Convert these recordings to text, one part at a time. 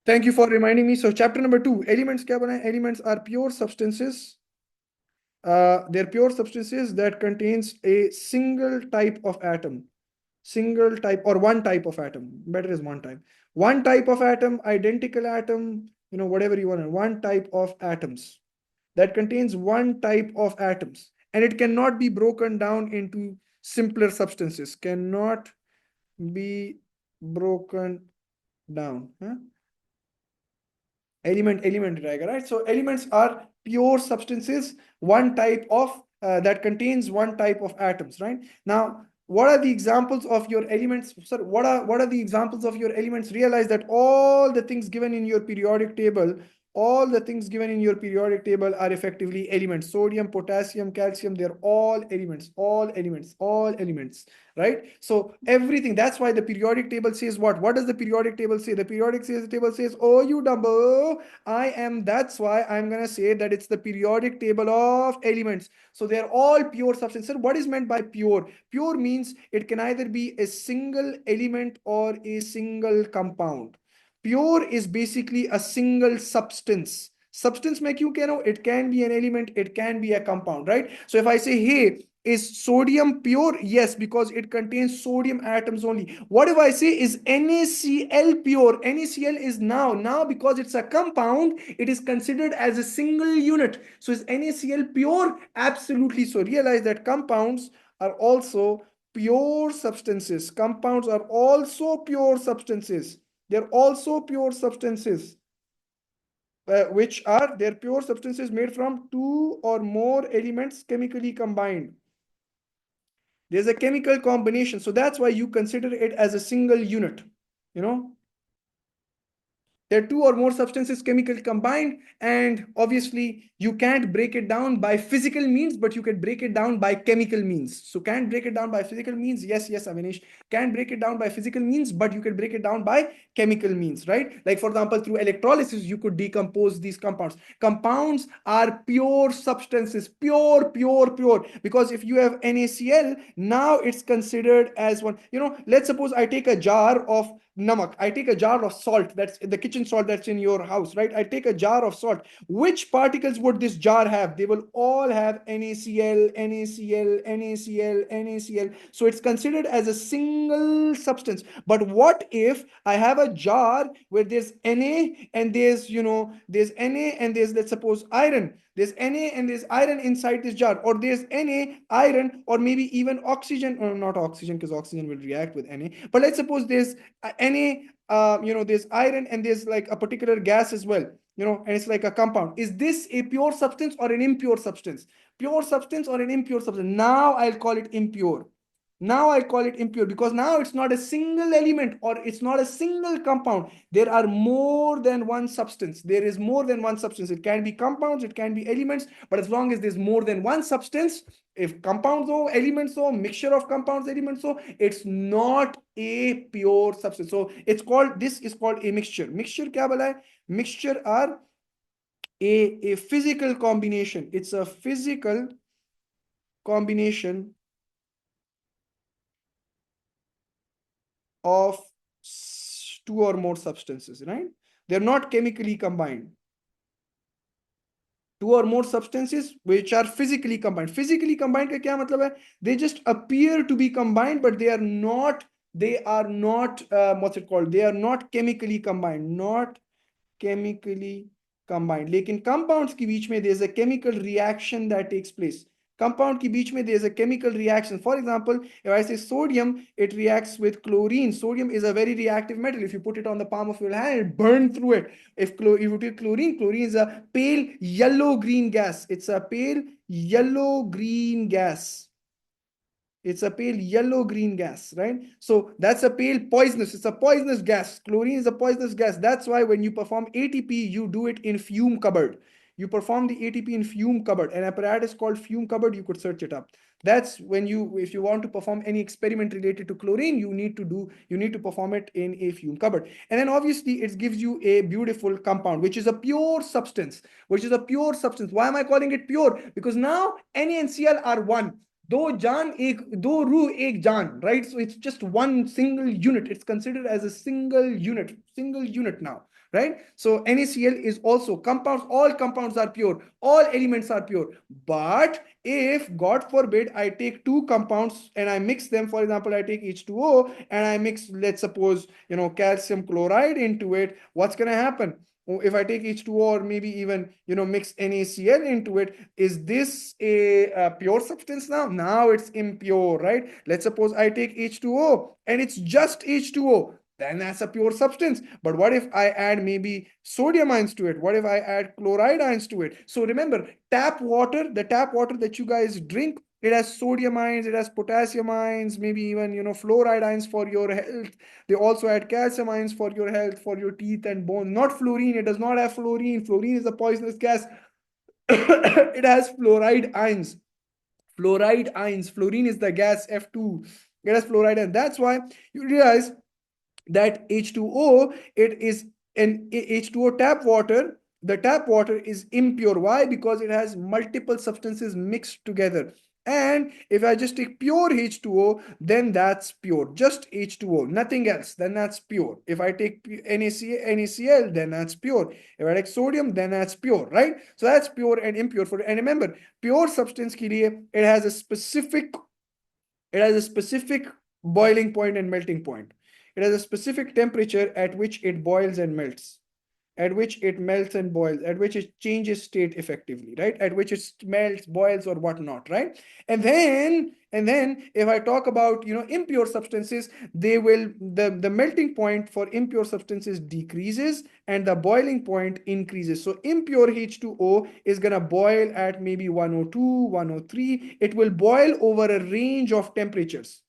Thank you for reminding me. So chapter number 2, elements क्या बना है? Elements are pure substances. They're pure substances that contains a single type of atom. Single type or one type of atom. Better is one type. One type of atom, identical atom, whatever you want. One type of atoms that contains one type of atoms. And it cannot be broken down into simpler substances. Cannot be broken down. Huh? Element रहेगा, right? So elements are pure substances, one type of that contains one type of atoms, right? Now, what are the examples of your elements? Sir, what are the examples of your elements? Realize that all the things given in your periodic table, all the things given in your periodic table are effectively elements. Sodium, potassium, calcium, they're all elements, all elements, right? So everything, that's why the periodic table says what does the periodic table say? The periodic table says, oh, you dumbo, that's why I'm going to say that it's the periodic table of elements. So they're all pure substances. What is meant by pure? Pure means it can either be a single element or a single compound. Pure is basically a single substance. Substance में क्यों कह रहा हूं? It can be an element, it can be a compound, right? So if I say, hey, is sodium pure? Yes, because it contains sodium atoms only. What if I say, is NaCl pure? NaCl is now because it's a compound, it is considered as a single unit. So is NaCl pure? Absolutely. So realize that compounds are also pure substances. Compounds are also pure substances. They're also pure substances. They're pure substances made from two or more elements chemically combined. There's a chemical combination. So that's why you consider it as a single unit. You know, there are two or more substances chemically combined, and obviously you can't break it down by physical means, but you can break it down by chemical means. So can't break it down by physical means. Yes, Avinish. Can't break it down by physical means, but you can break it down by chemical means, right? Like for example, through electrolysis, you could decompose these compounds. Compounds are pure substances, pure. Because if you have NaCl, now it's considered as one. Let's suppose I take a jar of namak. I take a jar of salt, that's the kitchen salt that's in your house, right? I take a jar of salt. Which particles would this jar have? They will all have NaCl, NaCl, NaCl, NaCl. So it's considered as a single substance. But what if I have a jar where there's Na and there's Na and there's, let's suppose, iron. There's Na and there's iron inside this jar, or there's Na, iron, or maybe even oxygen, or not oxygen because oxygen will react with Na. But let's suppose there's Na, there's iron and there's like a particular gas as well, and it's like a compound. Is this a pure substance or an impure substance? Pure substance or an impure substance? Now I'll call it impure. Now I call it impure because now it's not a single element or it's not a single compound. There are more than one substance. There is more than one substance. It can be compounds, it can be elements, but as long as there's more than one substance, if compounds or elements or mixture of compounds, elements, so it's not a pure substance. So this is called a mixture. Mixture क्या बोला है? Mixture are a physical combination. It's a physical combination of two or more substances, right? They're not chemically combined. Two or more substances which are physically combined. Physically combined का क्या मतलब है? They just appear to be combined, but they are not. What's it called? They are not chemically combined. Not chemically combined. लेकिन compounds के बीच में there's a chemical reaction that takes place. Compound के बीच में there's a chemical reaction. For example, if I say sodium, it reacts with chlorine. Sodium is a very reactive metal. If you put it on the palm of your hand, it burns through it. If you take chlorine is a pale yellow-green gas. It's a pale yellow-green gas. It's a pale yellow-green gas, right? So that's a pale poisonous. It's a poisonous gas. Chlorine is a poisonous gas. That's why when you perform ATP, you do it in fume cupboard. You perform the ATP in fume cupboard. An apparatus called fume cupboard, you could search it up. That's when if you want to perform any experiment related to chlorine, you need to perform it in a fume cupboard. And then obviously it gives you a beautiful compound, which is a pure substance. Why am I calling it pure? Because now Na and Cl are one. दो रूह एक जान, right? So it's just one single unit. It's considered as a single unit now, right? So NaCl is also compounds. All compounds are pure. All elements are pure. But if, God forbid, I take two compounds and I mix them, for example, I take H2O and I mix, let's suppose, calcium chloride into it, what's going to happen? If I take H2O or maybe even, mix NaCl into it, is this a pure substance now? Now it's impure, right? Let's suppose I take H2O and it's just H2O. Then that's a pure substance. But what if I add maybe sodium ions to it? What if I add chloride ions to it? So remember, the tap water that you guys drink, it has sodium ions, it has potassium ions, maybe even, fluoride ions for your health. They also add calcium ions for your health, for your teeth and bones. Not fluorine. It does not have fluorine. Fluorine is a poisonous gas. It has fluoride ions. Fluorine is the gas F2. It has fluoride, and that's why you realize that H2O, it is an H2O tap water. The tap water is impure. Why? Because it has multiple substances mixed together. And if I just take pure H2O, then that's pure. Just H2O, nothing else, then that's pure. If I take NaCl, then that's pure. If I take sodium, then that's pure, right? So that's pure and impure. And remember, pure substance ke liye, it has a specific boiling point and melting point. It has a specific temperature at which it boils and melts, at which it melts and boils, at which it changes state effectively, right? At which it melts, boils, or whatnot, right? And then if I talk about, impure substances, the melting point for impure substances decreases and the boiling point increases. So impure H2O is gonna boil at maybe 102, 103. It will boil over a range of temperatures,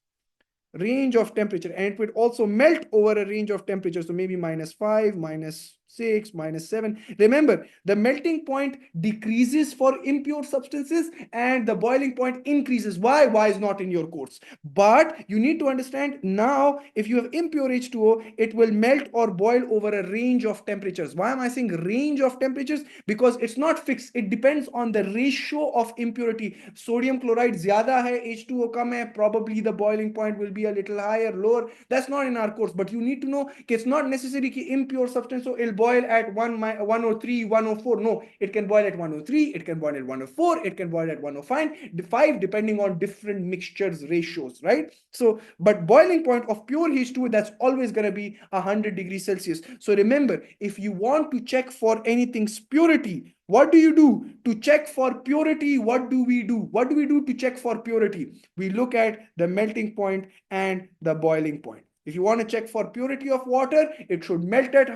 and it would also melt over a range of temperatures, so maybe -5, -6, -7. Remember, the melting point decreases for impure substances and the boiling point increases. Why is not in your course, but you need to understand now, if you have impure H2O, it will melt or boil over a range of temperatures. Why am I saying range of temperatures? Because it's not fixed. It depends on the ratio of impurity. Sodium chloride zyada hai, H2O kam hai, probably the boiling point will be a little higher, lower. That's not in our course, but you need to know it's not necessary ki impure substance, so it'll boil at 103, 104. No, it can boil at 103, it can boil at 104, it can boil at 105, depending on different mixtures ratios, right? So, but boiling point of pure H2O, that's always going to be 100 degrees Celsius. So remember, if you want to check for anything's purity, what do you do to check for purity? What do we do? What do we do to check for purity? We look at the melting point and the boiling point. If you want to check for purity of water, it should melt at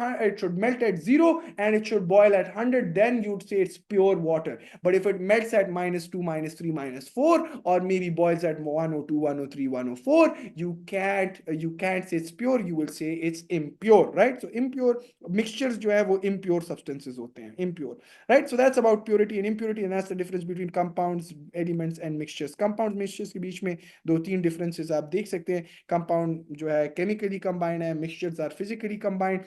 0 and it should boil at 100. Then you'd say it's pure water. But if it melts at -2, -3, -4, or maybe boils at 102, 103, 104, you can't say it's pure. You will say it's impure, right? So impure mixtures जो है वो impure substances होते हैं, impure, right? So that's about purity and impurity, and that's the difference between compounds, elements and mixtures. Compounds, mixtures के बीच में 2-3 differences आप देख सकते हैं. Compound जो है chemically combined है, mixtures are physically combined.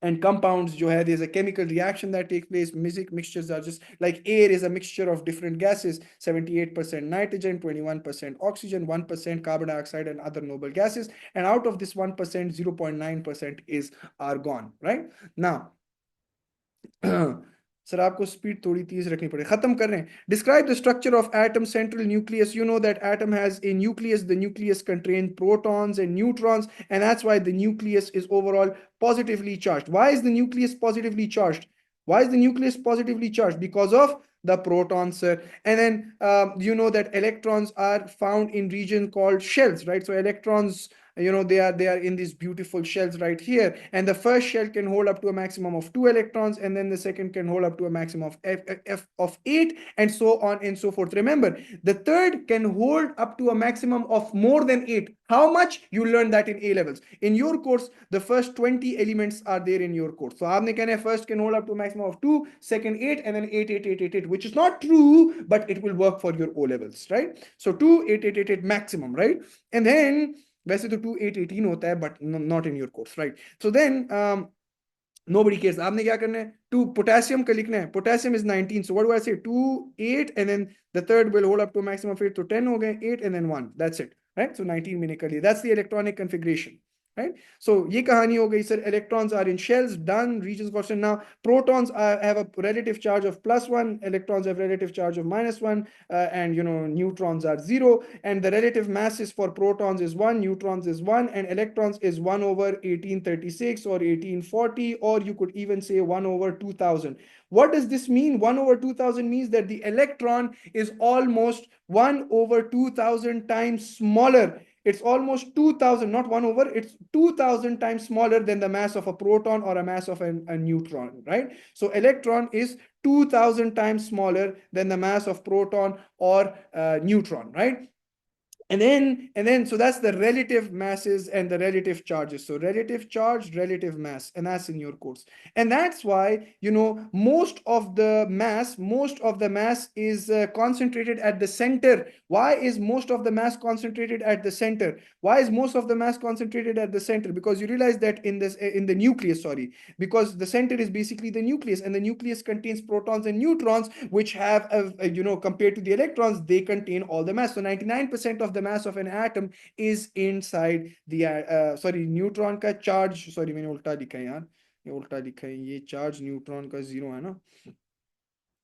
And compounds जो है, there's a chemical reaction that takes place. Mixtures are just like air is a mixture of different gases, 78% nitrogen, 21% oxygen, 1% carbon dioxide and other noble gases, and out of this 1%, 0.9% is argon, right? Now sir आपको speed थोड़ी तेज रखनी पड़ेगी. खत्म कर रहे हैं. Describe the structure of atom central nucleus. You know that atom has a nucleus. The nucleus contains protons and neutrons, and that's why the nucleus is overall positively charged. Why is the nucleus positively charged? Because of the protons, sir. And then you know that electrons are found in region called shells, right? So electrons, they are in these beautiful shells right here, and the first shell can hold up to a maximum of 2 electrons, and then the second can hold up to a maximum of f of 8, and so on and so forth. Remember, the third can hold up to a maximum of more than 8. How much? You learn that in A levels. In your course, the first 20 elements are there in your course. So aapne kehna hai first can hold up to a maximum of 2, second 8, and then 8, 8, 8, 8, 8, which is not true, but it will work for your O levels, right? So 2, 8, 8, 8, 8 maximum, right? And then वैसे तो 2, 8, 18 होता है, but not in your course, right? So then Nobody cares. आपने क्या करना है? 2 potassium का लिखना है. Potassium is 19. So what do I say? 2, 8, and then the third will hold up to a maximum of 8. So 10 हो गए, 8 and then 1. That's it. Right? So 19 मैंने कर लिया. That's the electronic configuration. Right? So ये कहानी हो गई, sir. Electrons are in shells. Done. Regions question. Now protons have a relative charge of +1. Electrons have relative charge of -1. And neutrons are 0. And the relative masses for protons is 1, neutrons is 1, and electrons is 1 over 1836 or 1840, or you could even say 1 over 2000. What does this mean? 1 over 2000 means that the electron is almost 1 over 2000 times smaller. It's almost 2000, not 1 over, it's 2000 times smaller than the mass of a proton or a mass of a neutron, right? So electron is 2000 times smaller than the mass of proton or neutron, right? And then so that's the relative masses and the relative charges. So relative charge, relative mass, and that's in your course. And that's why most of the mass is concentrated at the center. Why is most of the mass concentrated at the center? Why is most of the mass concentrated at the center? Because you realize that in the nucleus, sorry, because the center is basically the nucleus, and the nucleus contains protons and neutrons, which have compared to the electrons, they contain all the mass. So 99% of the mass of an atom is inside the sorry, neutron का charge, sorry मैंने उल्टा लिखा है यार, ये उल्टा लिखा है, ये charge neutron का 0 है ना,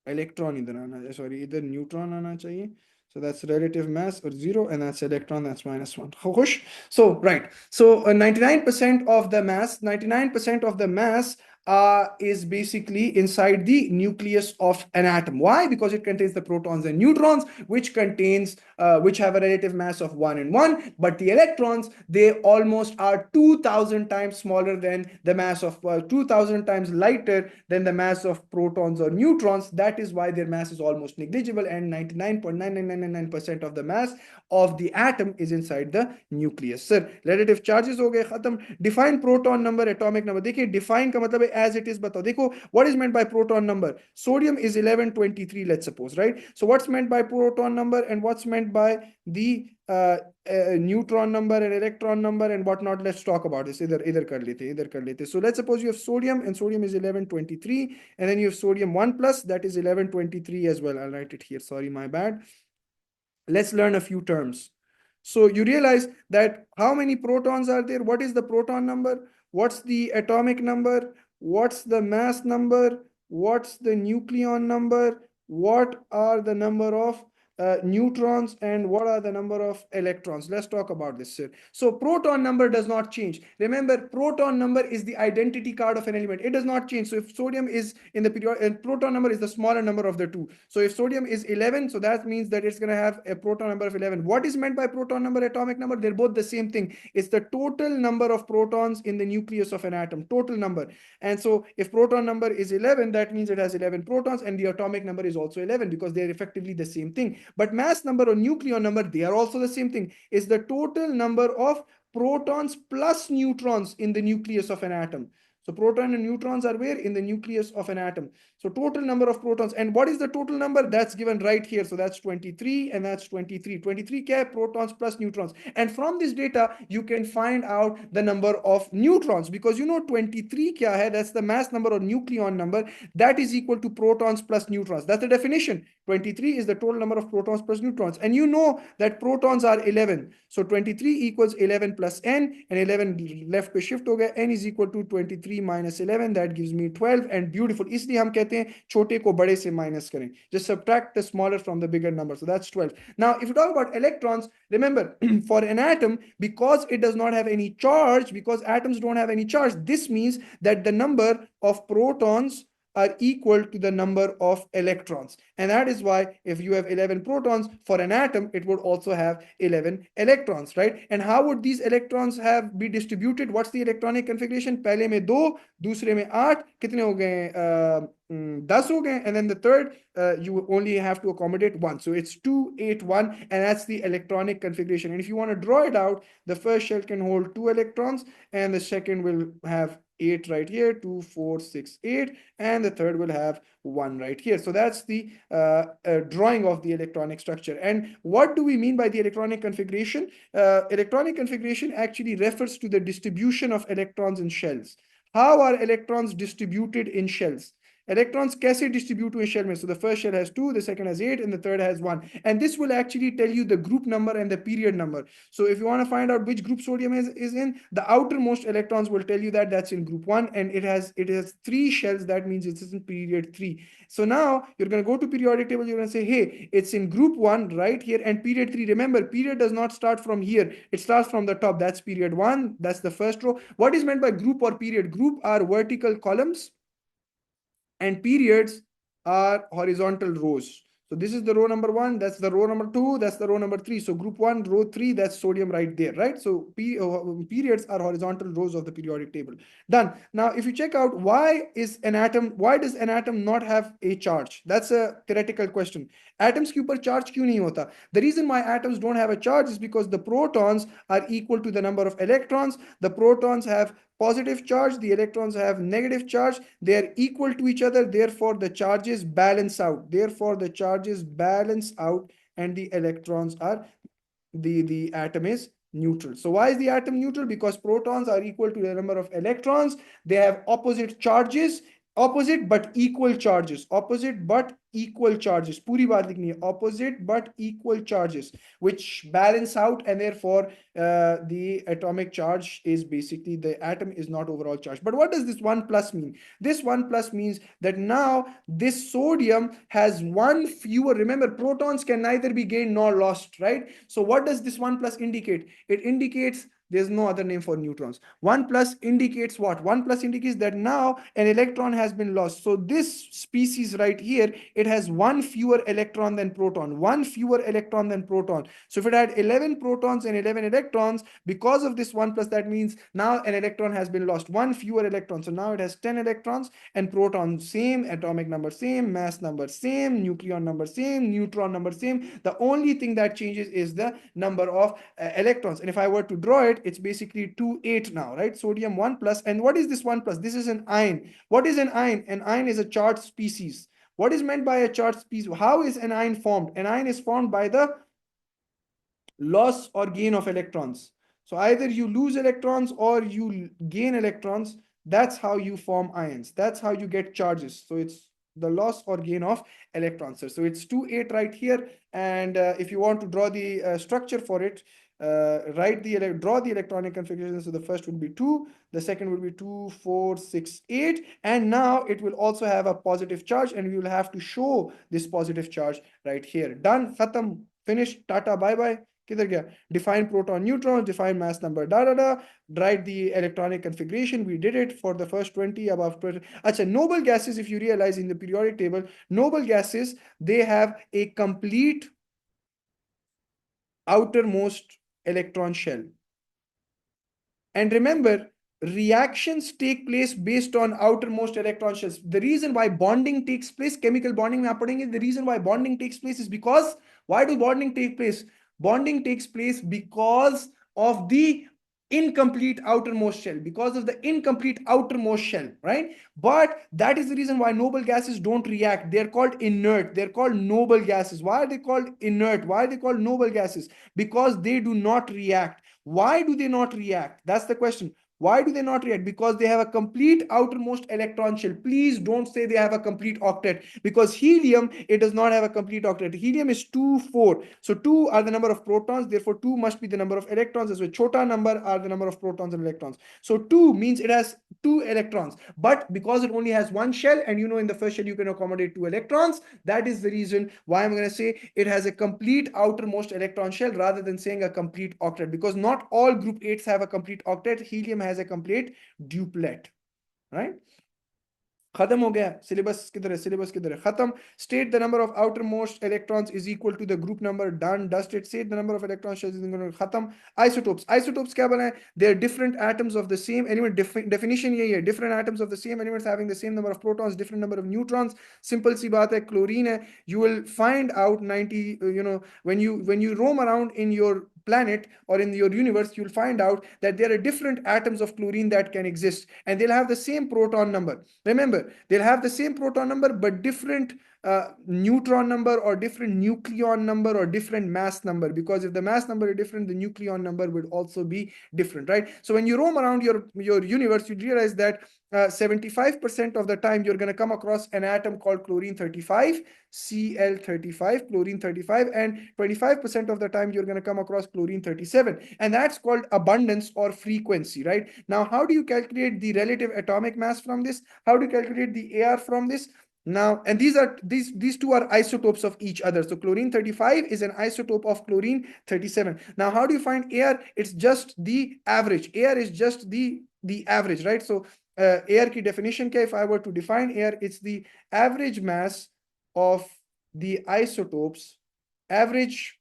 electron इधर आना है, sorry इधर neutron आना चाहिए. So that's relative mass or 0, and that's electron, that's -1. So right, so 99% of the mass, 99% of the mass is basically inside the nucleus of an atom. Why? Because it contains the protons and neutrons, which have a relative mass of 1 and 1. But the electrons, they almost are 2000 times smaller than the mass of 2000 times lighter than the mass of protons or neutrons. That is why their mass is almost negligible, and 99.9999% of the mass of the atom is inside the nucleus. Sir, relative charges हो गए खत्म. Define proton number, atomic number. देखिए define का मतलब है as it is बताओ. देखो what is meant by proton number? Sodium is 1123, let's suppose, right? So what's meant by proton number and what's meant by the neutron number and electron number and whatnot? Let's talk about this. इधर कर लेते. So let's suppose you have sodium, and sodium is 1123, and then you have sodium 1 plus, that is 1123 as well. I'll write it here, sorry, my bad. Let's learn a few terms. So you realize that how many protons are there? What is the proton number? What's the atomic number? What's the mass number? What's the nucleon number? What are the number of neutrons, and what are the number of electrons? Let's talk about this, sir. So proton number does not change. Remember, proton number is the identity card of an element. It does not change. So if sodium is in the period, and proton number is the smaller number of the two. So if sodium is 11, so that means that it's going to have a proton number of 11. What is meant by proton number, atomic number? They're both the same thing. It's the total number of protons in the nucleus of an atom, total number. And so if proton number is 11, that means it has 11 protons, and the atomic number is also 11, because they're effectively the same thing. But mass number or nucleon number, they are also the same thing. It's the total number of protons plus neutrons in the nucleus of an atom. So proton and neutrons are where? In the nucleus of an atom. So total number of protons. And what is the total number? That's given right here. So that's 23, and that's 23. 23 kya? Protons plus neutrons. And from this data, you can find out the number of neutrons, because 23 kya hai? That's the mass number or nucleon number. That is equal to protons plus neutrons. That's the definition. 23 is the total number of protons plus neutrons. And you know that protons are 11. So 23 equals 11 plus n, and 11 left पे shift हो गया. N is equal to 23 minus 11. That gives me 12. And beautiful. इसलिए हम कहते हैं छोटे को बड़े से minus करें. Just subtract the smaller from the bigger number. So that's 12. Now, if you talk about electrons, remember, for an atom, because it does not have any charge, because atoms don't have any charge, this means that the number of protons are equal to the number of electrons. And that is why if you have 11 protons, for an atom, it would also have 11 electrons, right? And how would these electrons be distributed? What's the electronic configuration? पहले में 2, दूसरे में 8, कितने हो गए? 10 हो गए. And then the third, you only have to accommodate 1. So it's 2, 8, 1, and that's the electronic configuration. And if you want to draw it out, the first shell can hold 2 electrons, and the second will have 8 right here, 2, 4, 6, 8, and the third will have 1 right here. So that's the drawing of the electronic structure. And what do we mean by the electronic configuration? Electronic configuration actually refers to the distribution of electrons in shells. How are electrons distributed in shells? Electrons कैसे distribute हुए shell में? So the first shell has 2, the second has 8, and the third has 1. And this will actually tell you the group number and the period number. So if you want to find out which group sodium is in, the outermost electrons will tell you that that's in group 1, and it has 3 shells. That means it's in period 3. So now you're going to go to periodic table, you're going to say, hey, it's in group 1 right here, and period 3. Remember, period does not start from here. It starts from the top. That's period 1. That's the first row. What is meant by group or period? Group are vertical columns, and periods are horizontal rows. So this is the row number 1, that's the row number 2, that's the row number 3. So group 1, row 3, that's sodium right there, right? So periods are horizontal rows of the periodic table. Done. Now, if you check out why does an atom not have a charge? That's a theoretical question. Atoms के ऊपर charge क्यों नहीं होता? The reason why atoms don't have a charge is because the protons are equal to the number of electrons. The protons have positive charge, the electrons have negative charge. They are equal to each other, therefore the charges balance out. And the electrons are, the atom is neutral. So why is the atom neutral? Because protons are equal to the number of electrons. They have opposite charges, opposite but equal charges, पूरी बात लिखनी है, opposite but equal charges, which balance out, and therefore the atomic charge is basically, the atom is not overall charged. But what does this 1 plus mean? This 1 plus means that now this sodium has one fewer. Remember, protons can neither be gained nor lost, right? So what does this 1 plus indicate? It indicates, there's no other name for neutrons. 1 plus indicates what? 1 plus indicates that now an electron has been lost. So this species right here, it has one fewer electron than proton. So if it had 11 protons and 11 electrons, because of this 1 plus, that means now an electron has been lost. One fewer electron. So now it has 10 electrons, and protons same, atomic number same, mass number same, nucleon number same, neutron number same. The only thing that changes is the number of electrons. And if I were to draw it, it's basically 2, 8 now, right? Sodium 1 plus. And what is this 1 plus? This is an ion. What is an ion? An ion is a charged species. What is meant by a charged species? How is an ion formed? An ion is formed by the loss or gain of electrons. So either you lose electrons or you gain electrons. That's how you form ions. That's how you get charges. So it's the loss or gain of electrons. So it's 2, 8 right here. And if you want to draw the structure for it, draw the electronic configuration. So the first would be 2, the second would be 2, 4, 6, 8, and now it will also have a positive charge, and we will have to show this positive charge right here. Done, khatam, finished, tata, bye bye. किधर गया? Define proton neutron, define mass number, write the electronic configuration. We did it for the first 20, above 20. Achha, noble gases, if you realize in the periodic table, noble gases, they have a complete outermost electron shell. And remember, reactions take place based on outermost electron shells. The reason why bonding takes place, chemical bonding, the reason why bonding takes place is because, why do bonding take place? Bonding takes place because of the incomplete outermost shell, right? But that is the reason why noble gases don't react. They're called inert. They're called noble gases. Why are they called inert? Why are they called noble gases? Because they do not react. Why do they not react? That's the question. Why do they not react? Because they have a complete outermost electron shell. Please don't say they have a complete octet, because helium, it does not have a complete octet. Helium is 2, 4. So 2 are the number of protons. Therefore, 2 must be the number of electrons. As well, chota number are the number of protons and electrons. So 2 means it has 2 electrons. But because it only has one shell, and you know in the first shell you can accommodate 2 electrons, that is the reason why I'm going to say it has a complete outermost electron shell rather than saying a complete octet, because not all group 8s have a complete octet. Helium has a complete duplet, right? खत्म हो गया. Syllabus किधर है? खत्म. State the number of outermost electrons is equal to the group number. Done. Dusted. State the number of electrons is equal to खत्म. Isotopes क्या बनाए? They are different atoms of the same element. Definition यही है. Different atoms of the same elements having the same number of protons, different number of neutrons. Simple सी बात है. Chlorine है. You will find out 90. When you roam around in your planet or in your universe, you'll find out that there are different atoms of chlorine that can exist, and they'll have the same proton number. Remember, they'll have the same proton number but different neutron number or different nucleon number or different mass number, because if the mass number is different, the nucleon number would also be different, right? So when you roam around your universe, you realize that 75% of the time you're going to come across an atom called chlorine 35, Cl35, chlorine 35, and 25% of the time you're going to come across chlorine 37, and that's called abundance or frequency, right? Now, how do you calculate the relative atomic mass from this? How do you calculate the AR from this? Now, and these two are isotopes of each other. So chlorine 35 is an isotope of chlorine 37. Now, how do you find AR? It's just the average. AR is just the average, right? So AR की definition क्या? If I were to define AR, it's the average mass of the isotopes, average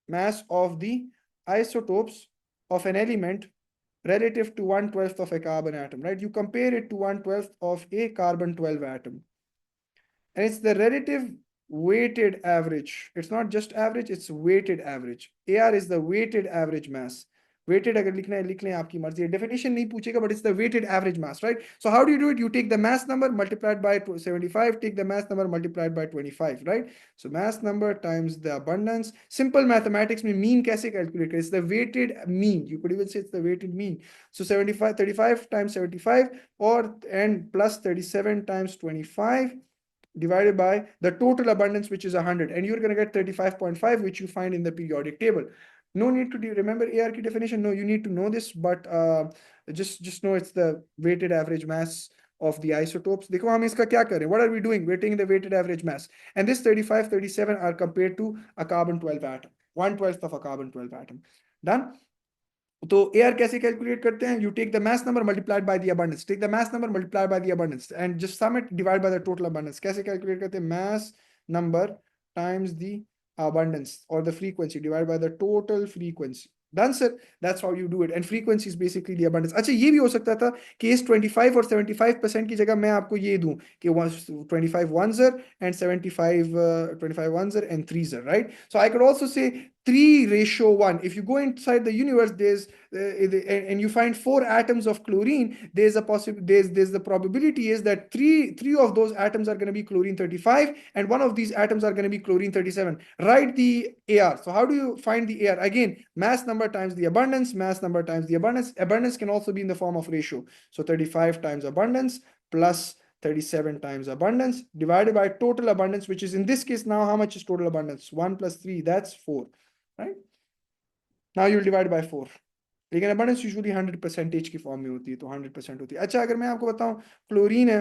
mass of the isotopes of an element relative to 1/12 of a carbon atom, right? You compare it to 1/12 of a carbon 12 atom. And it's the relative weighted average. It's not just average, it's weighted average. AR is the weighted average mass. Weighted अगर लिखना है लिख लें, आपकी मर्जी है. Definition नहीं पूछेगा, but it's the weighted average mass, right? So how do you do it? You take the mass number multiplied by 75, take the mass number multiplied by 25, right? So mass number times the abundance. Simple mathematics में mean कैसे calculate करें? It's the weighted mean. You could even say it's the weighted mean. So 35 times 75 and plus 37 times 25 divided by the total abundance, which is 100, and you're going to get 35.5, which you find in the periodic table. No need to remember AR key definition. No, you need to know this, but just know it's the weighted average mass of the isotopes. देखो हम इसका क्या करें? What are we doing? We're taking the weighted average mass, and this 35, 37 are compared to a carbon 12 atom, 1/12 of a carbon 12 atom. Done? तो AR कैसे calculate करते हैं? You take the mass number multiplied by the abundance. Take the mass number multiplied by the abundance and just sum it, divide by the total abundance. कैसे calculate करते हैं? Mass number times the abundance or the frequency divided by the total frequency. Done, sir. That's how you do it. And frequency is basically the abundance. अच्छा, ये भी हो सकता था कि इस 25 और 75% की जगह मैं आपको ये दूं कि 25 ones are and 25 ones are and 3s are, right? So I could also say 3:1. If you go inside the universe, there's and you find 4 atoms of chlorine, there's the probability is that three of those atoms are going to be chlorine 35 and one of these atoms are going to be chlorine 37. Write the AR. So how do you find the AR? Again, mass number times the abundance, mass number times the abundance. Abundance can also be in the form of ratio. So 35 times abundance plus 37 times abundance divided by total abundance, which is in this case now how much is total abundance? 1 plus 3, that's 4. Right? Now you'll divide by 4. लेकिन abundance usually 100% की form में होती है, तो 100% होती है. अच्छा, अगर मैं आपको बताऊं क्लोरीन है,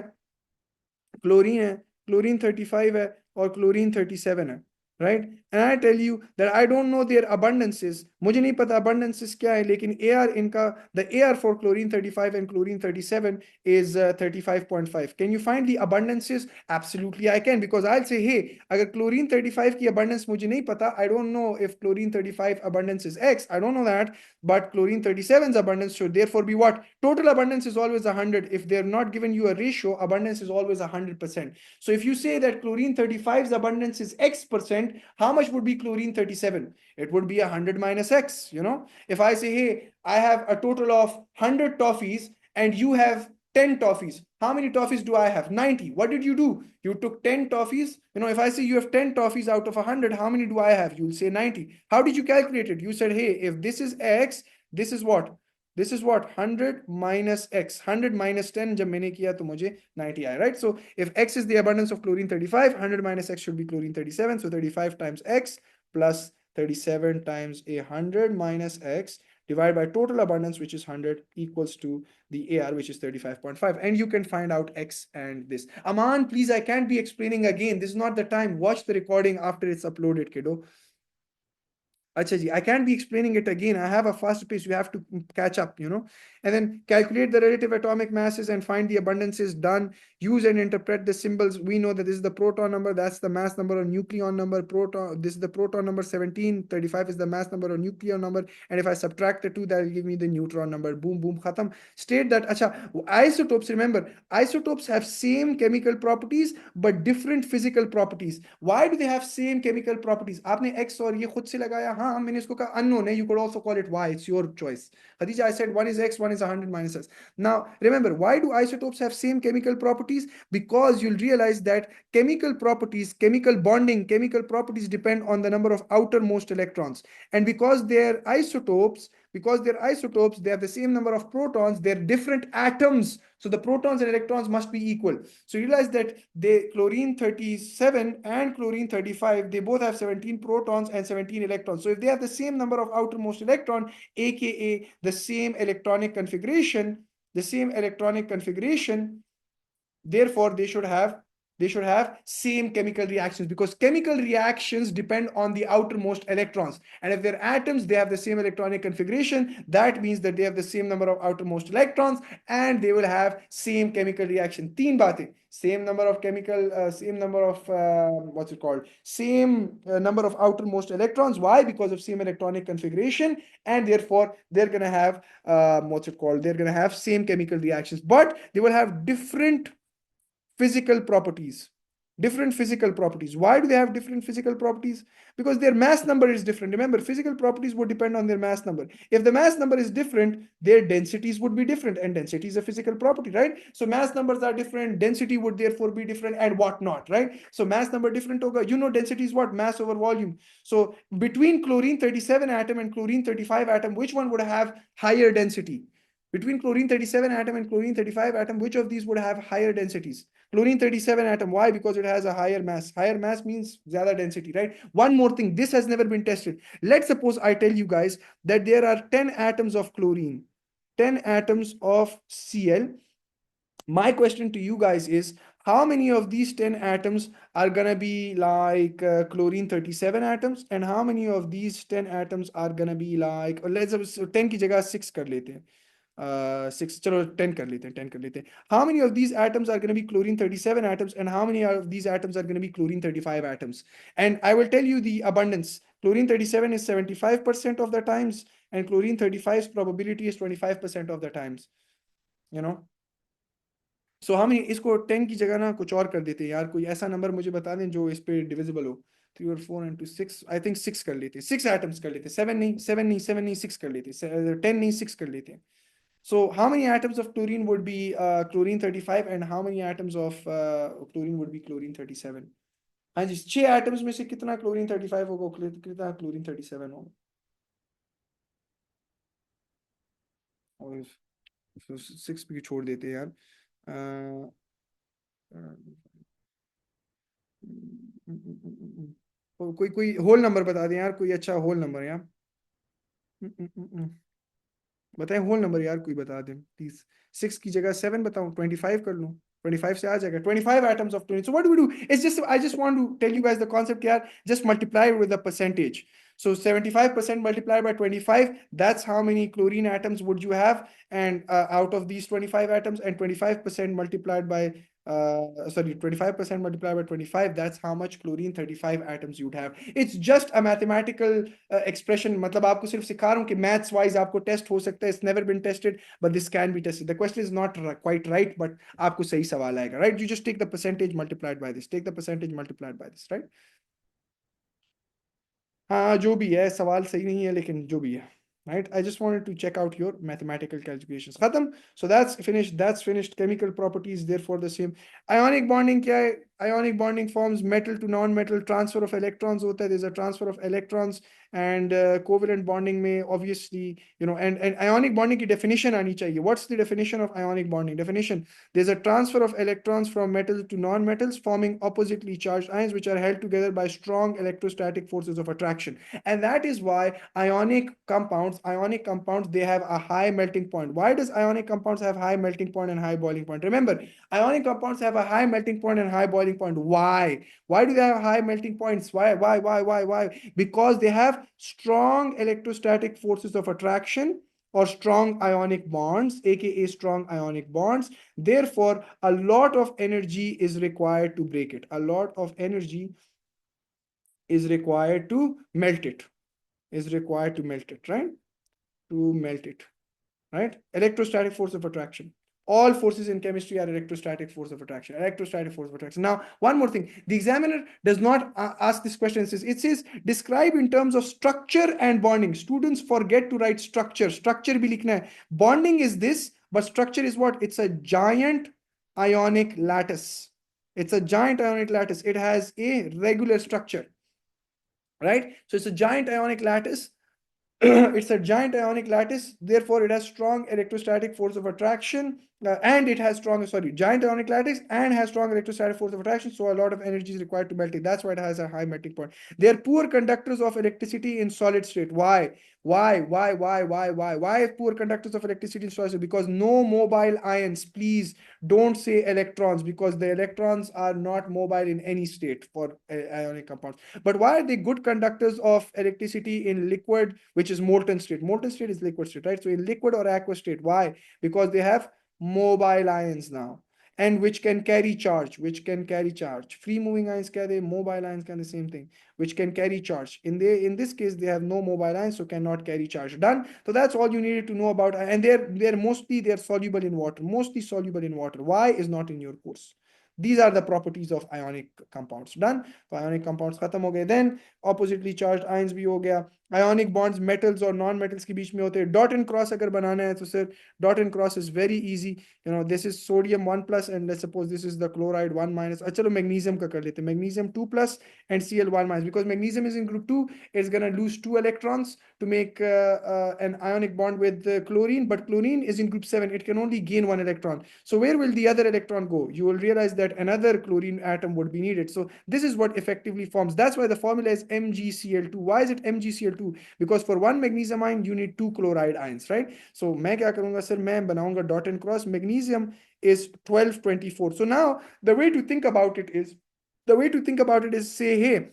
क्लोरीन 35 है और क्लोरीन 37 है, right? And I tell you that I don't know their abundances. मुझे नहीं पता abundances क्या है, लेकिन AR इनका, the AR for chlorine 35 and chlorine 37 is 35.5. Can you find the abundances? Absolutely I can, because I'll say, hey, अगर chlorine 35 की abundance मुझे नहीं पता, I don't know if chlorine 35 abundance is X, I don't know that, but chlorine 37's abundance should therefore be what? Total abundance is always 100. If they're not given you a ratio, abundance is always 100%. So if you say that chlorine 35's abundance is X%, how much would be chlorine 37? It would be 100 minus X, you know? If I say, hey, I have a total of 100 toffees and you have 10 toffees. How many toffees do I have? 90. What did you do? You took 10 toffees. You know, if I say you have 10 toffees out of 100, how many do I have? You'll say 90. How did you calculate it? You said, hey, if this is X, this is what? This is what? 100 minus X. 100 minus 10, जब मैंने किया तो मुझे 90 आया, right? So if X is the abundance of chlorine 35, 100 minus X should be chlorine 37. So 35 times X plus 37 times 100 minus X divided by total abundance, which is 100, equals to the AR, which is 35.5. And you can find out X and this. Aman, please, I can't be explaining again. This is not the time. Watch the recording after it's uploaded, kiddo. Acha ji, I can't be explaining it again. I have a fast pace. You have to catch up, you know. And then calculate the relative atomic masses and find the abundances. Done. Use and interpret the symbols. We know that this is the proton number. That's the mass number or nucleon number. Proton. This is the proton number 17. 35 is the mass number or nucleon number. And if I subtract the 2, that will give me the neutron number. Boom, boom, khatam. State that. Acha, isotopes, remember, isotopes have same chemical properties but different physical properties. Why do they have same chemical properties? आपने X और ये खुद से लगाया, हाँ, हाँ मैंने इसको कहा unknown है, you could also call it y, it's your choice. Khadija, I said one is x, one is 100 minus s. Now remember, why do isotopes have same chemical properties? Because you'll realize that chemical properties, chemical bonding, chemical properties depend on the number of outermost electrons, and because they're isotopes, they have the same number of protons, they're different atoms, so the protons and electrons must be equal. So you realize that chlorine 37 and chlorine 35, they both have 17 protons and 17 electrons. So if they have the same number of outermost electron, aka the same electronic configuration, therefore they should have same chemical reactions, because chemical reactions depend on the outermost electrons, and if they're atoms, they have the same electronic configuration. That means that they have the same number of outermost electrons and they will have same chemical reaction. Teen baatein: same number of same number of outermost electrons. Why? Because of same electronic configuration, and therefore they're going to have they're going to have same chemical reactions, but they will have different physical properties. Why do they have different physical properties? Because their mass number is different. Remember, physical properties would depend on their mass number. If the mass number is different, their densities would be different, and density is a physical property, right? So mass numbers are different, density would therefore be different, and whatnot, right? So mass number different hoga. Density is what? Mass over volume. So between chlorine 37 atom and chlorine 35 atom, which one would have higher density? Between chlorine 37 atom and chlorine 35 atom, which of these would have higher densities? Chlorine 37 atom. Why? Because it has a higher mass. Higher mass means zyada density, right? One more thing, this has never been tested. Let's suppose I tell you guys that there are 10 atoms of chlorine, 10 atoms of Cl. My question to you guys is, how many of these 10 atoms are gonna be like chlorine 37 atoms, and how many of these 10 atoms are gonna be like, let's suppose 10 की जगह 6 कर लेते हैं. 6, चलो 10 कर लेते हैं, 10 कर लेते हैं. How many of these atoms are going to be chlorine 37 atoms, and how many of these atoms are going to be chlorine 35 atoms? And I will tell you the abundance. Chlorine 37 is 75% of the times, and chlorine 35's probability is 25% of the times. So how many, इसको 10 की जगह ना कुछ और कर देते हैं यार, कोई ऐसा नंबर मुझे बता दें जो इस पे डिविजिबल हो. 3 और 4 into 6, I think 6 कर लेते हैं, 6 atoms कर लेते हैं, 7 नहीं 6 कर लेते हैं, 10 नहीं 6 कर लेते हैं. So how many atoms of chlorine would be chlorine 35, and how many atoms of chlorine would be chlorine 37? हाँ जी, 6 atoms में से कितना chlorine 35 होगा, कितना chlorine 37 होगा? और 6 भी छोड़ देते हैं यार. कोई होल नंबर बता दें यार, कोई अच्छा होल नंबर यार. बताएं होल नंबर यार, कोई बता दें प्लीज. 6 की जगह 7 बताऊं, 25 कर लूं, 25 से आ जाएगा. 25 atoms of chlorine. So what do we do? I just want to tell you guys the concept here. Just multiply it with the percentage. So 75% multiplied by 25, that's how many chlorine atoms would you have, and out of these 25 atoms, and 25% multiplied by 25% multiplied by 25, that's how much chlorine 35 atoms you'd have. It's just a mathematical expression. मतलब आपको सिर्फ सिखा रहा हूँ कि maths wise आपको test हो सकता है. It's never been tested, but this can be tested. The question is not quite right, but आपको सही सवाल आएगा, right? You just take the percentage multiplied by this. Take the percentage multiplied by this, right? हाँ जो भी है, सवाल सही नहीं है लेकिन जो भी है, right? I just wanted to check out your mathematical calculations. खत्म. So that's finished. Chemical properties therefore the same. Ionic bonding क्या है? Ionic bonding forms metal to non-metal. Transfer of electrons होता है. There's a transfer of electrons, and covalent bonding में obviously, and ionic bonding की definition आनी चाहिए. What's the definition of ionic bonding? Definition: there's a transfer of electrons from metals to non-metals, forming oppositely charged ions which are held together by strong electrostatic forces of attraction. And that is why ionic compounds, they have a high melting point. Why does ionic compounds have high melting point and high boiling point? Remember, ionic compounds have a high melting point and high boiling point. Why? Why do they have high melting points? Why? Because they have strong electrostatic forces of attraction, or strong ionic bonds, aka strong ionic bonds. Therefore, a lot of energy is required to break it. A lot of energy is required to melt it. Right? To melt it. Right? Electrostatic force of attraction. All forces in chemistry are electrostatic force of attraction. Electrostatic force of attraction. Now, one more thing. The examiner does not ask this question. It says describe in terms of structure and bonding. Students forget to write structure. Structure bhi likhna hai. Bonding is this, but structure is what? It's a giant ionic lattice. It's a giant ionic lattice. It has a regular structure, right? So it's a giant ionic lattice. It's a giant ionic lattice, therefore it has strong electrostatic force of attraction, and it has strong, giant ionic lattice and has strong electrostatic force of attraction, so a lot of energy is required to melt it. That's why it has a high melting point. They are poor conductors of electricity in solid state. Why? Why poor conductors of electricity in solid state? Because no mobile ions. Please don't say electrons, because the electrons are not mobile in any state for ionic compounds. But why are they good conductors of electricity in liquid, which is molten state? Molten state is liquid state, right? So in liquid or aqueous state, why? Because they have mobile ions now, and which can carry charge. Free moving ions carry, mobile ions can the same thing, which can carry charge. In this case, they have no mobile ions, so cannot carry charge. Done. So that's all you needed to know about. And they're soluble in water, mostly soluble in water. Why is not in your course. These are the properties of ionic compounds. Done. So ionic compounds खत्म हो गए. Then oppositely charged ions भी हो गया. Ionic bonds metals और non metals के बीच में होते हैं. Dot and cross अगर बनाना है तो sir, dot and cross is very easy. This is sodium 1 plus, and let's suppose this is the chloride 1 minus. चलो magnesium का कर लेते हैं. Magnesium 2 plus and Cl 1 minus. Because magnesium is in group 2, it's gonna lose 2 electrons to make an ionic bond with chlorine, but chlorine is in group 7. It can only gain 1 electron. So where will the other electron go? You will realize that another chlorine atom would be needed. So this is what effectively forms. That's why the formula is MgCl2. Why is it MgCl2? Because for 1 magnesium ion you need 2 chloride ions, right? So मैं क्या करूंगा sir, मैं बनाऊंगा dot and cross. Magnesium is 1224. So now the way to think about it is say, hey,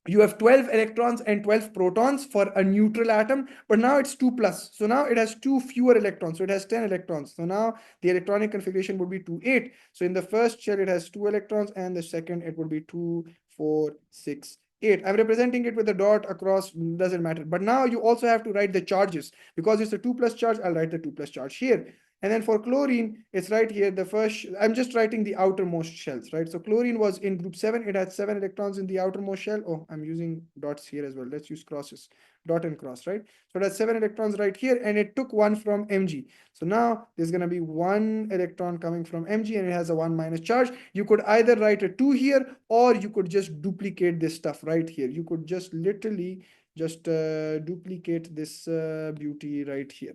you have 12 electrons and 12 protons for a neutral atom, but now it's 2 plus. So now it has 2 fewer electrons. So it has 10 electrons. So now the electronic configuration would be 2, 8. So in the first shell, it has 2 electrons, and the second, it would be 2, 4, 6, 8. I'm representing it with a dot across, doesn't matter. But now you also have to write the charges. Because it's a 2 plus charge, I'll write the 2 plus charge here. And then for chlorine, it's right here. The first, I'm just writing the outermost shells, right? So chlorine was in group 7. It had 7 electrons in the outermost shell. Oh, I'm using dots here as well. Let's use crosses, dot and cross, right? So it has 7 electrons right here, and it took 1 from Mg. So now there's going to be 1 electron coming from Mg, and it has a 1 minus charge. You could either write a 2 here, or you could just duplicate this stuff right here. You could just literally just duplicate this beauty right here.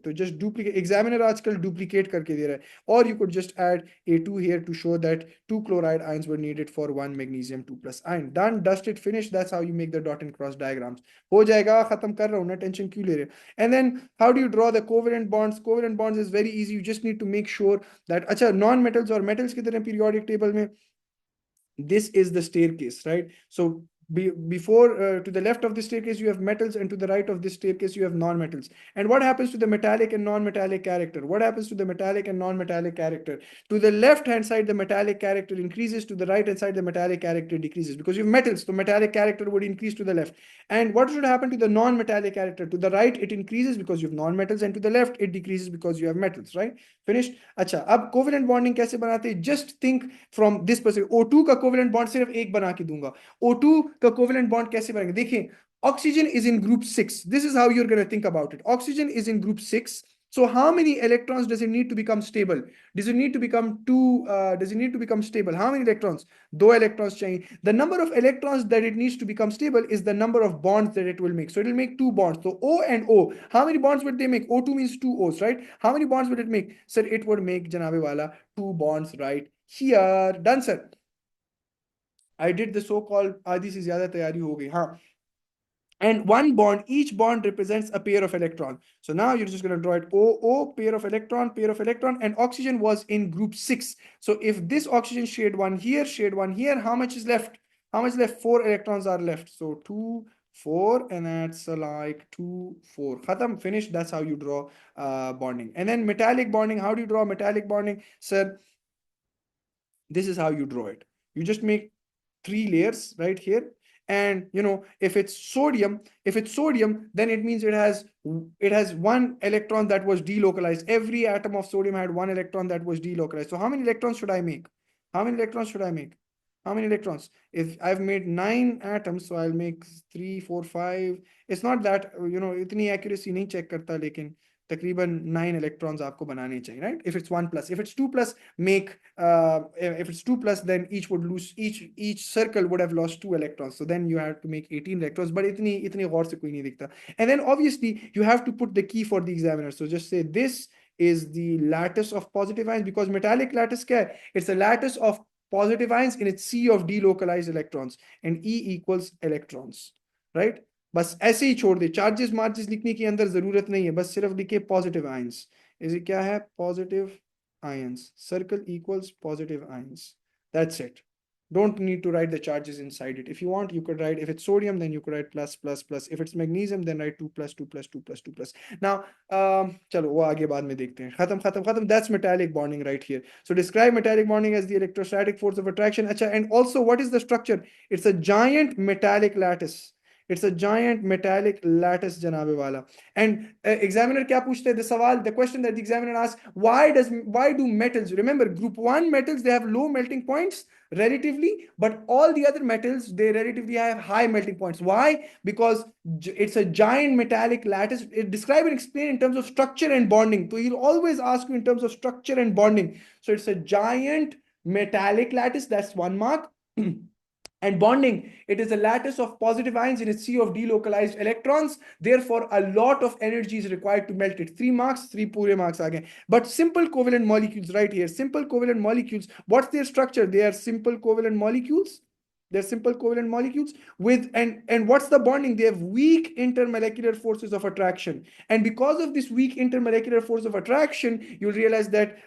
So just duplicate. Examiner आजकल duplicate करके दे रहा है. Or you could just add a 2 here to show that 2 chloride ions were needed for 1 magnesium 2 plus ion. Done, dusted, finished. That's how you make the dot and cross diagrams. हो जाएगा, खत्म कर रहा हूँ ना, टेंशन क्यों ले रहे. And then how do you draw the covalent bonds? Covalent bonds is very easy. You just need to make sure that अच्छा non metals और metals किधर हैं periodic table में. This is the staircase, right? So before to the left of the staircase you have metals, and to the right of this staircase you have non-metals. And what happens to the metallic and non-metallic character? To the left hand side the metallic character increases, to the right hand side the metallic character decreases, because you have metals, so metallic character would increase to the left. And what should happen to the non-metallic character? To the right it increases because you have non-metals, and to the left it decreases because you have metals, right? Finished. अच्छा, अब covalent bonding कैसे बनाते हैं? Just think from this perspective. O2 का covalent bond सिर्फ एक बना के दूंगा. O2 का covalent bond कैसे बनेंगे? देखिए, oxygen is in group 6. This is how you're going to think about it. Oxygen is in group 6. So how many electrons does it need to become stable? Does it need to become stable? How many electrons? 2 electrons चाहिए. The number of electrons that it needs to become stable is the number of bonds that it will make. So it will make 2 bonds. So O and O. How many bonds would they make? O2 means 2 O's, right? How many bonds would it make? Sir, it would make janabe wala 2 bonds right here. Done, sir. I did the so-called आधी से ज्यादा तैयारी हो गई. हाँ. And one bond, each bond represents a pair of electrons. So now you're just going to draw it OO, pair of electron, and oxygen was in group 6. So if this oxygen shared one here, how much is left? 4 electrons are left. So 2, 4, and that's like 2, 4. Khatam, finished. That's how you draw bonding. And then metallic bonding. How do you draw metallic bonding? Sir, this is how you draw it. You just make 3 layers right here. And if it's sodium, then it means it has one electron that was delocalized. Every atom of sodium had one electron that was delocalized. So how many electrons should I make? How many electrons should I make? How many electrons? If I've made 9 atoms, so I'll make 3, 4, 5. It's not that itni accuracy nahi check karta, lekin तकरीबन 9 electrons आपको बनाने चाहिए, right? If it's 1 plus, if it's 2 plus, if it's 2 plus, then each circle would have lost 2 electrons. So then you have to make 18 electrons, but इतनी गौर से कोई नहीं दिखता. And then obviously you have to put the key for the examiner. So just say this is the lattice of positive ions, because metallic lattice क्या है? It's a lattice of positive ions in its sea of delocalized electrons, and E equals electrons, right? बस ऐसे ही छोड़ दे, charges मार्जेस लिखने की अंदर जरूरत नहीं है, बस सिर्फ लिखे पॉजिटिव आयंस. इसे क्या है? Positive ions. Circle equals positive ions. That's it. Don't need to write the charges inside it. If you want, you could write, if it's sodium, then you could write plus, plus, plus. If it's magnesium, then write 2 plus, 2 plus, 2 plus, 2 plus. Now, चलो वो आगे बाद में देखते हैं. खत्म. That's metallic bonding right here. So describe metallic bonding as the electrostatic force of attraction. अच्छा, and also what is the structure? It's a giant metallic lattice. It's a giant metallic lattice, janabe wala. And examiner kya puchte hai? The question that the examiner asks, why do metals, remember group 1 metals, they have low melting points relatively, but all the other metals, they relatively have high melting points. Why? Because it's a giant metallic lattice. Describe and explain in terms of structure and bonding. So he'll always ask you in terms of structure and bonding. So it's a giant metallic lattice. That's 1 mark. And bonding, it is a lattice of positive ions in a sea of delocalized electrons. Therefore, a lot of energy is required to melt it. 3 marks, 3 pure marks again. But simple covalent molecules right here. Simple covalent molecules, what's their structure? They are simple covalent molecules. They're simple covalent molecules with, and what's the bonding? They have weak intermolecular forces of attraction. And because of this weak intermolecular force of attraction, you'll realize that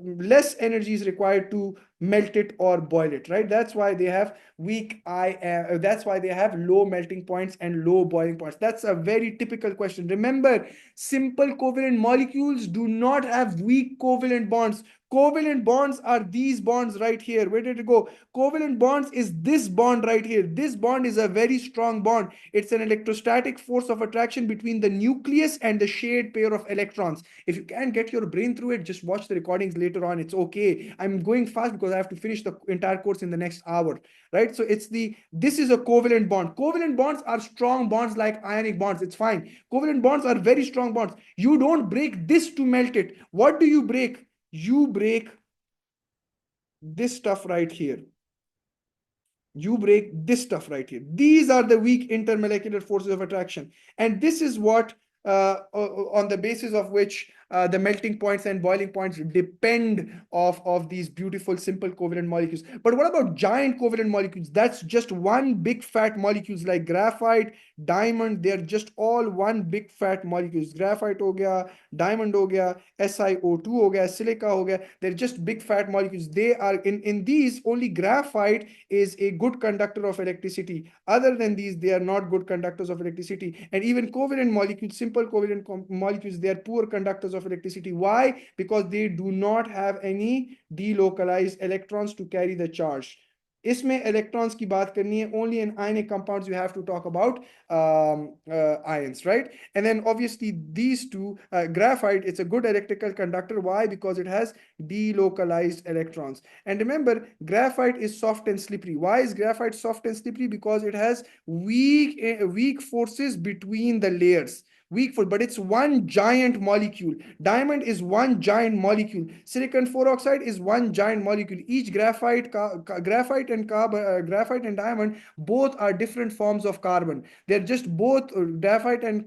less energy is required to melt it or boil it, right? That's why they have that's why they have low melting points and low boiling points. That's a very typical question. Remember, simple covalent molecules do not have weak covalent bonds. Covalent bonds are these bonds right here. Where did it go? Covalent bonds is this bond right here. This bond is a very strong bond. It's an electrostatic force of attraction between the nucleus and the shared pair of electrons. If you can't get your brain through it, just watch the recordings later on. It's okay. I'm going fast because I have to finish the entire course in the next hour, right? So this is a covalent bond. Covalent bonds are strong bonds like ionic bonds. It's fine. Covalent bonds are very strong bonds. You don't break this to melt it. What do you break? You break this stuff right here. You break this stuff right here. These are the weak intermolecular forces of attraction. And this is what, on the basis of which the melting points and boiling points depend of these beautiful simple covalent molecules. But what about giant covalent molecules? That's just one big fat molecules like graphite, diamond. They're just all one big fat molecules. Graphite ho gaya, diamond ho gaya, SiO2 ho gaya, silica ho gaya. They're just big fat molecules. They are in these, only graphite is a good conductor of electricity. Other than these, they are not good conductors of electricity. And even covalent molecules, simple covalent molecules, they are poor conductors of electricity. Why? Because they do not have any delocalized electrons to carry the charge. इसमें electrons की बात करनी है. Only in ionic compounds you have to talk about ions, right? And then obviously these two, graphite, it's a good electrical conductor. Why? Because it has delocalized electrons. And remember, graphite is soft and slippery. Why is graphite soft and slippery? Because it has weak forces between the layers. Weak force, but it's one giant molecule. Diamond is one giant molecule. Silicon oxide is one giant molecule. Each graphite and diamond both are different forms of carbon. They're just both graphite and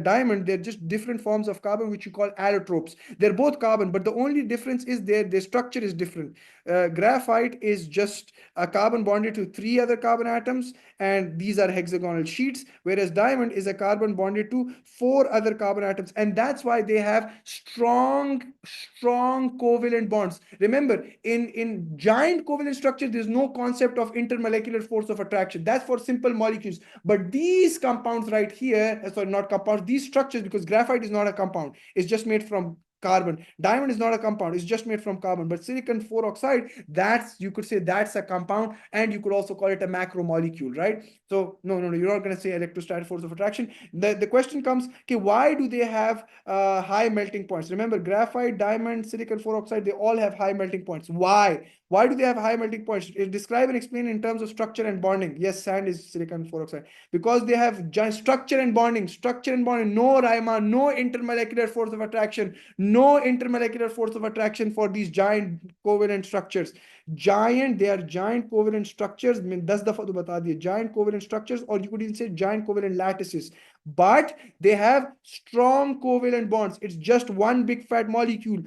diamond. They're just different forms of carbon, which you call allotropes. They're both carbon, but the only difference is their structure is different. Graphite is just a carbon bonded to 3 other carbon atoms, and these are hexagonal sheets, whereas diamond is a carbon bonded to 4 other carbon atoms, and that's why they have strong covalent bonds. Remember, in giant covalent structure, there's no concept of intermolecular force of attraction. That's for simple molecules. But these compounds right here, sorry, not compounds, these structures, because graphite is not a compound, it's just made from carbon. Diamond is not a compound, it's just made from carbon. But silicon 4 oxide, that's, you could say that's a compound, and you could also call it a macromolecule, right? So no, you're not going to say electrostatic force of attraction. The question comes, okay, why do they have high melting points? Remember, graphite, diamond, silicon 4 oxide, they all have high melting points. Why? Why do they have high melting points? Describe and explain in terms of structure and bonding. Yes, sand is silicon 4 oxide. Because they have structure and bonding. Structure and bonding. No Rima, no intermolecular force of attraction. No intermolecular force of attraction for these giant covalent structures. They are giant covalent structures. I mean, 10 dafa to bata diya. Giant covalent structures, or you could even say giant covalent lattices. But they have strong covalent bonds. It's just one big fat molecule.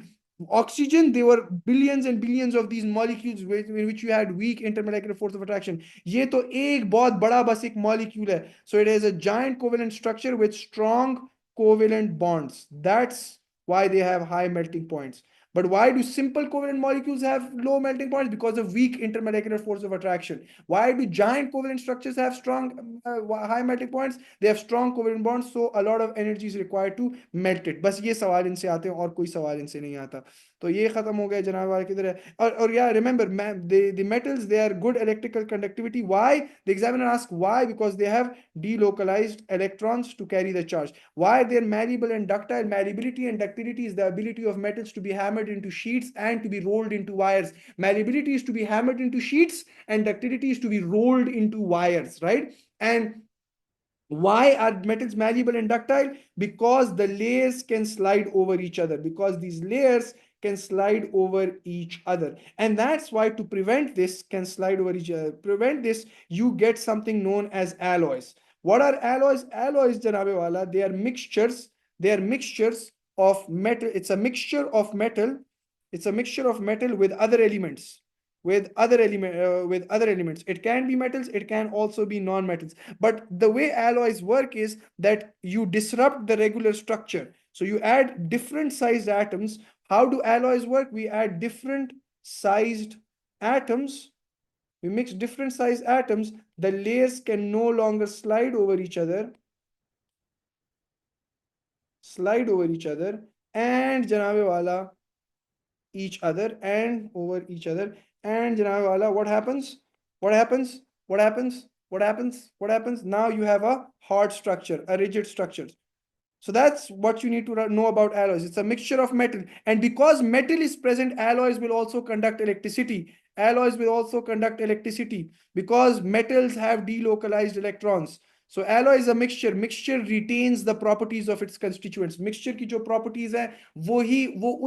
Oxygen, there were billions and billions of these molecules in which you had weak intermolecular force of attraction. ये तो एक बहुत बड़ा बस एक molecule है. So it is a giant covalent structure with strong covalent bonds. That's why they have high melting points. But why do simple covalent molecules have low melting points? Because of weak intermolecular force of attraction. Why do giant covalent structures have strong high melting points? They have strong covalent bonds, so a lot of energy is required to melt it. बस ये सवाल इनसे आते हैं और कोई सवाल इनसे नहीं आता. तो ये खत्म हो गया जनाब वाले किधर है. और yeah, remember, the metals, they are good electrical conductivity. Why? The examiner asks why. Because they have delocalized electrons to carry the charge. Why they're malleable and ductile? Malleability and ductility is the ability of metals to be hammered into sheets and to be rolled into wires. Malleability is to be hammered into sheets, and ductility is to be rolled into wires, right? And why are metals malleable and ductile? Because the layers can slide over each other. Because these layers can slide over each other. And that's why, to prevent this, prevent this, you get something known as alloys. What are alloys? Alloys, janabe wala, they are mixtures. They are mixtures of metal. It's a mixture of metal. It's a mixture of metal with other elements. With other elements. It can be metals, it can also be non-metals. But the way alloys work is that you disrupt the regular structure. So you add different sized atoms. How do alloys work? We add different sized atoms. We mix different sized atoms. The layers can no longer slide over each other. And janabe wala, each other and over each other. And janabe wala, what happens? Now you have a hard structure, a rigid structure. So that's what you need to know about alloys. It's a mixture of metal. And because metal is present, alloys will also conduct electricity. Because metals have delocalized electrons. So alloy is a mixture. Mixture retains the properties of its constituents. Mixture की जो properties है वो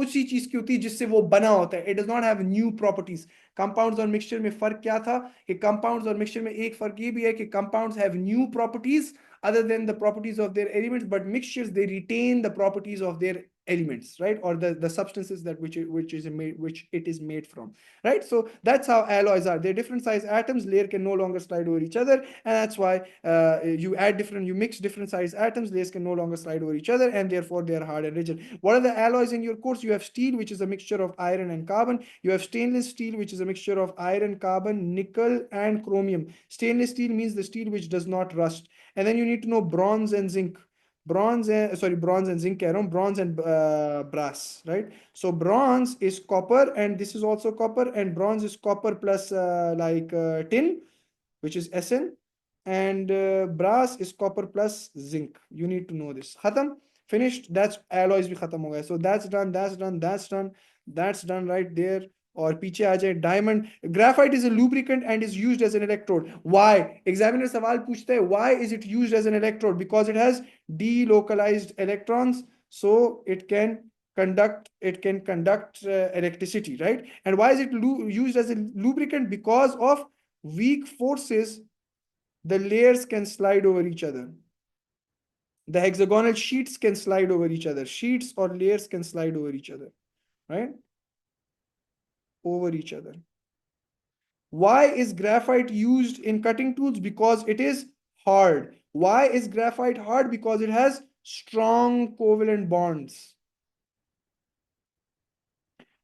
उसी चीज की होती है जिससे वो बना होता है. It does not have new properties. Compounds और mixture में फर्क क्या था कि compounds और mixture में एक फर्क ये भी है कि compounds have new properties other than the properties of their elements, but mixtures, they retain the properties of their elements, right? Or the substances that which it is made from, right? So that's how alloys are. They're different size atoms. Layer can no longer slide over each other, and that's why you mix different size atoms. Layers can no longer slide over each other, and therefore they are hard and rigid. What are the alloys in your course? You have steel, which is a mixture of iron and carbon. You have stainless steel, which is a mixture of iron, carbon, nickel, and chromium. Stainless steel means the steel which does not rust. And then you need to know bronze and zinc. Bronze and zinc, bronze and brass, right? So bronze is copper, and this is also copper, and bronze is copper plus tin, which is Sn, and brass is copper plus zinc. You need to know this. Khatam, finished. That's alloys bhi khatam ho gaya. So that's done right there. और पीछे आ जाए diamond. Graphite is a lubricant and is used as an electrode. Why? Examiner सवाल पूछता है why is it used as an electrode? Because it has delocalized electrons, so it can conduct electricity, right? And why is it used as a lubricant? Because of weak forces, the layers can slide over each other. The hexagonal sheets can slide over each other. Sheets or layers can slide over each other, right? Over each other. Why is graphite used in cutting tools? Because it is hard. Why is graphite hard? Because it has strong covalent bonds.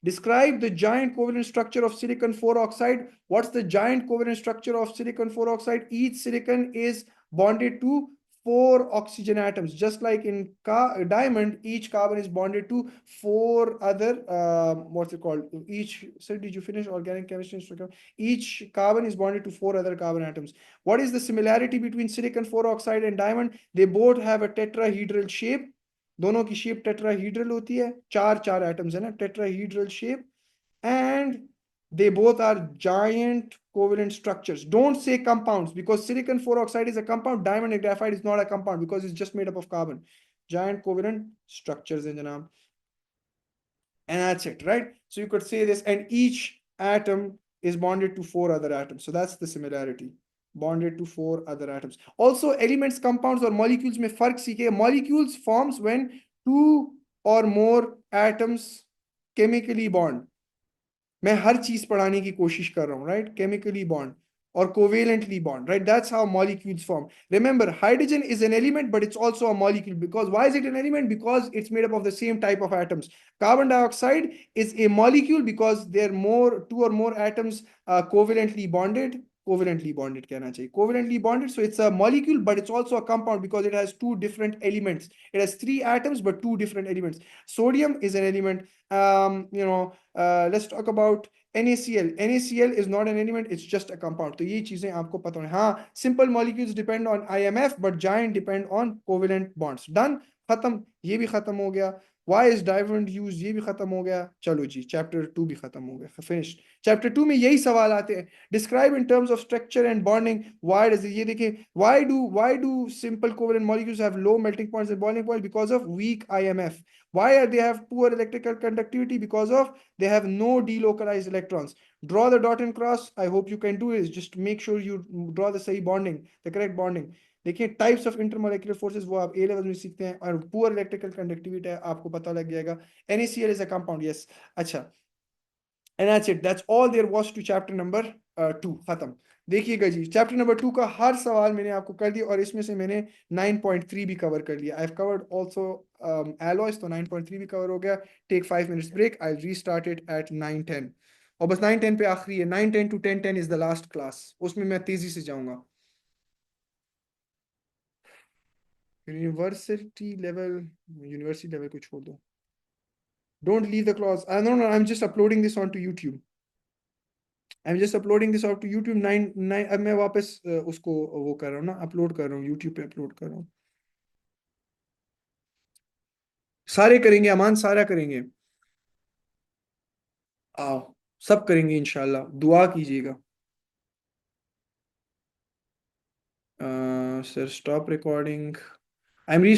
Describe the giant covalent structure of silicon 4 oxide. What's the giant covalent structure of silicon 4 oxide? Each silicon is bonded to 4 oxygen atoms. Just like in diamond, each carbon is bonded to 4 other, what's it called? Sir, did you finish organic chemistry? Each carbon is bonded to 4 other carbon atoms. What is the similarity between silicon 4 oxide and diamond? They both have a tetrahedral shape. दोनों की shape tetrahedral होती है, चार atoms है ना, tetrahedral shape, and they both are giant covalent structures. Don't say compounds, because silicon 4 oxide is a compound, diamond and graphite is not a compound because it's just made up of carbon. Giant covalent structures in janab. And that's it, right? So you could say this, and each atom is bonded to 4 other atoms. So that's the similarity. Bonded to 4 other atoms. Also, elements, compounds, or molecules में फर्क सीखे. Molecules forms when 2 or more atoms chemically bond. मैं हर चीज पढ़ाने की कोशिश कर रहा हूं, right? Chemically bond or covalently bond, right? That's how molecules form. Remember, hydrogen is an element, but it's also a molecule. Because why is it an element? Because it's made up of the same type of atoms. Carbon dioxide is a molecule because there are 2 or more atoms covalently bonded. Covalently bonded कहना चाहिए. Covalently bonded, so it's a molecule, but it's also a compound because it has 2 different elements. It has 3 atoms, but 2 different elements. Sodium is an element. Let's talk about NaCl. NaCl is not an element, it's just a compound. तो ये चीजें आपको पता होनी. हाँ, simple molecules depend on IMF, but giant depend on covalent bonds. Done. खत्म. ये भी खत्म हो गया. Why is diamond used? ये भी खत्म हो गया. चलो जी, chapter 2 भी खत्म हो गया. Finished. Chapter 2 में यही सवाल आते हैं. Describe in terms of structure and bonding. Why does it? ये देखिए. Why do simple covalent molecules have low melting points and boiling point? Because of weak IMF. Why are they have poor electrical conductivity? Because of they have no delocalized electrons. Draw the dot and cross. I hope you can do it. Just make sure you draw the सही bonding, the correct bonding. देखिए types of intermolecular forces वो आप ए level में सीखते हैं, और poor electrical conductivity है आपको पता लग जाएगा. NaCl is a compound. Yes. अच्छा. And that's it. That's all there was to chapter number 2. खत्म. देखिएगा जी, चैप्टर नंबर 2 का हर सवाल मैंने आपको कर दिया, और इसमें से मैंने 9.3 भी कवर कर लिया. I have covered also alloys, तो 9.3 भी कवर हो गया. Take 5 minutes break. I restart it at 9:10. और बस 9:10 पे आखिरी है. 9:10 to 10:10 is the last class. उसमें मैं तेजी से जाऊंगा. यूनिवर्सिटी लेवल को छोड़ दो. Don't leave the class. No, I am just uploading this on to YouTube. I'm just uploading this out to YouTube. 9 अब मैं वापस उसको वो कर रहा हूँ ना, अपलोड कर रहा हूँ, YouTube पे अपलोड कर रहा हूँ. सारे करेंगे अमान, सारा करेंगे. आओ, सब करेंगे इंशाल्लाह. दुआ कीजिएगा. Sir stop recording. I am